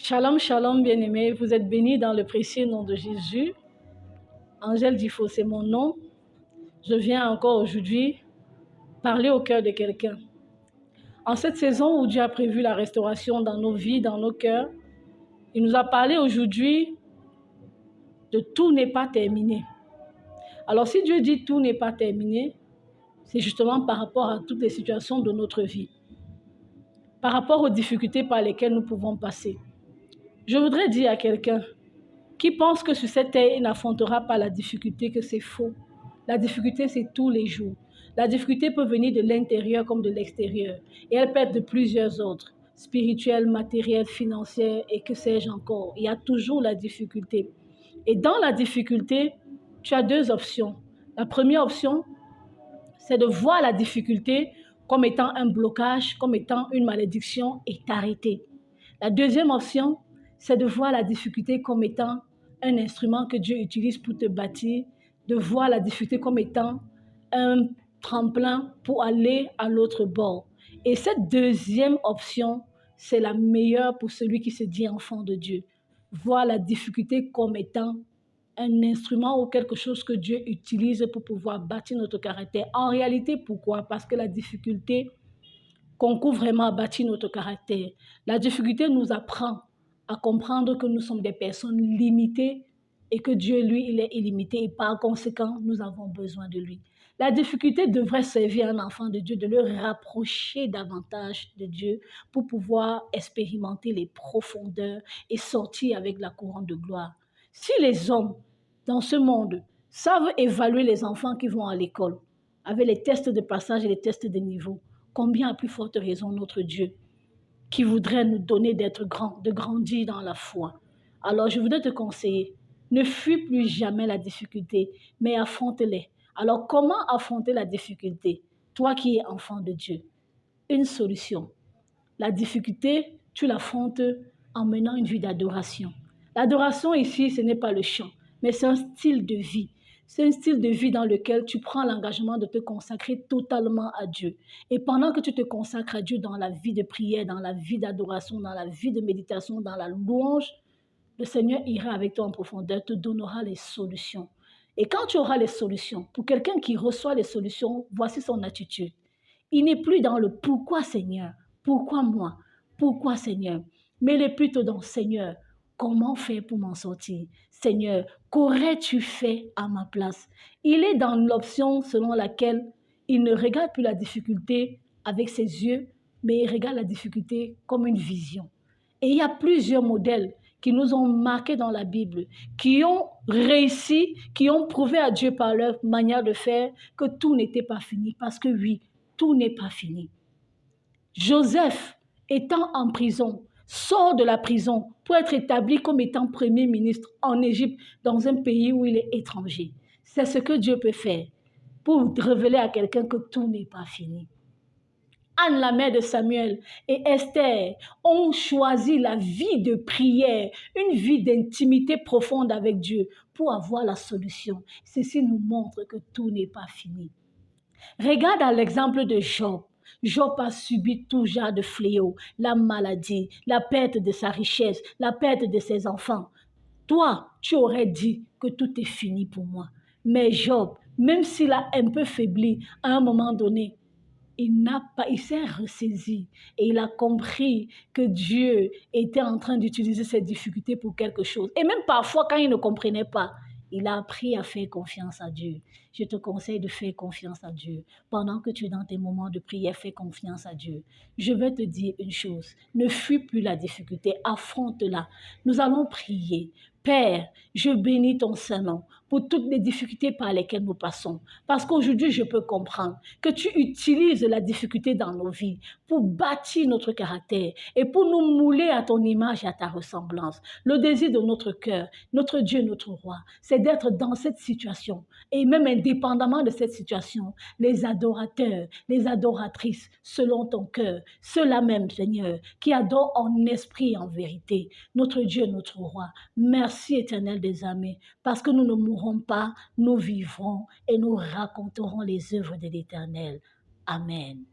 Shalom, shalom, bien-aimés. Vous êtes bénis dans le précieux nom de Jésus. Angèle Difo, c'est mon nom. Je viens encore aujourd'hui parler au cœur de quelqu'un. En cette saison où Dieu a prévu la restauration dans nos vies, dans nos cœurs, il nous a parlé aujourd'hui de tout n'est pas terminé. Alors si Dieu dit tout n'est pas terminé, c'est justement par rapport à toutes les situations de notre vie, par rapport aux difficultés par lesquelles nous pouvons passer. Je voudrais dire à quelqu'un qui pense que sur cette terre, il n'affrontera pas la difficulté, que c'est faux. La difficulté, c'est tous les jours. La difficulté peut venir de l'intérieur comme de l'extérieur. Et elle peut être de plusieurs autres, spirituelles, matérielles, financières et que sais-je encore. Il y a toujours la difficulté. Et dans la difficulté, tu as deux options. La première option, c'est de voir la difficulté comme étant un blocage, comme étant une malédiction et t'arrêter. La deuxième option, c'est de voir la difficulté comme étant un instrument que Dieu utilise pour te bâtir, de voir la difficulté comme étant un tremplin pour aller à l'autre bord. Et cette deuxième option, c'est la meilleure pour celui qui se dit enfant de Dieu. Voir la difficulté comme étant un instrument ou quelque chose que Dieu utilise pour pouvoir bâtir notre caractère. En réalité, pourquoi? Parce que la difficulté concourt vraiment à bâtir notre caractère. La difficulté nous apprend à comprendre que nous sommes des personnes limitées et que Dieu, lui, il est illimité et par conséquent, nous avons besoin de lui. La difficulté devrait servir un enfant de Dieu, de le rapprocher davantage de Dieu pour pouvoir expérimenter les profondeurs et sortir avec la couronne de gloire. Si les hommes dans ce monde savent évaluer les enfants qui vont à l'école avec les tests de passage et les tests de niveau, combien à plus forte raison notre Dieu qui voudrait nous donner d'être grands, de grandir dans la foi. Alors je voudrais te conseiller, ne fuis plus jamais la difficulté, mais affronte-les. Alors comment affronter la difficulté? Toi qui es enfant de Dieu, une solution. La difficulté, tu l'affrontes en menant une vie d'adoration. L'adoration ici, ce n'est pas le chant, mais c'est un style de vie. C'est un style de vie dans lequel tu prends l'engagement de te consacrer totalement à Dieu. Et pendant que tu te consacres à Dieu dans la vie de prière, dans la vie d'adoration, dans la vie de méditation, dans la louange, le Seigneur ira avec toi en profondeur, te donnera les solutions. Et quand tu auras les solutions, pour quelqu'un qui reçoit les solutions, voici son attitude. Il n'est plus dans le pourquoi Seigneur, pourquoi moi, pourquoi Seigneur, mais il est plutôt dans Seigneur, comment faire pour m'en sortir? Seigneur, qu'aurais-tu fait à ma place? Il est dans l'option selon laquelle il ne regarde plus la difficulté avec ses yeux, mais il regarde la difficulté comme une vision. Et il y a plusieurs modèles qui nous ont marqués dans la Bible, qui ont réussi, qui ont prouvé à Dieu par leur manière de faire que tout n'était pas fini. Parce que oui, tout n'est pas fini. Joseph, étant en prison, sort de la prison pour être établi comme étant premier ministre en Égypte, dans un pays où il est étranger. C'est ce que Dieu peut faire pour révéler à quelqu'un que tout n'est pas fini. Anne, la mère de Samuel, et Esther ont choisi la vie de prière, une vie d'intimité profonde avec Dieu pour avoir la solution. Ceci nous montre que tout n'est pas fini. Regarde à l'exemple de Job. Job a subi tout genre de fléaux, la maladie, la perte de sa richesse, la perte de ses enfants. Toi, tu aurais dit que tout est fini pour moi. Mais Job, même s'il a un peu faibli à un moment donné, il s'est ressaisi et il a compris que Dieu était en train d'utiliser ses difficultés pour quelque chose. Et même parfois, quand il ne comprenait pas, il a appris à faire confiance à Dieu. Je te conseille de faire confiance à Dieu. Pendant que tu es dans tes moments de prière, fais confiance à Dieu. Je vais te dire une chose, ne fuis plus la difficulté, affronte-la. Nous allons prier. Père, je bénis ton Saint-Nom pour toutes les difficultés par lesquelles nous passons. Parce qu'aujourd'hui, je peux comprendre que tu utilises la difficulté dans nos vies pour bâtir notre caractère et pour nous mouler à ton image et à ta ressemblance. Le désir de notre cœur, notre Dieu, notre roi, c'est d'être dans cette situation. Et même indépendamment de cette situation, les adorateurs, les adoratrices, selon ton cœur, ceux-là même, Seigneur, qui adorent en esprit et en vérité. Notre Dieu, notre roi, merci éternel des armées, parce que nous ne mourrons pas, nous vivrons et nous raconterons les œuvres de l'Éternel. Amen.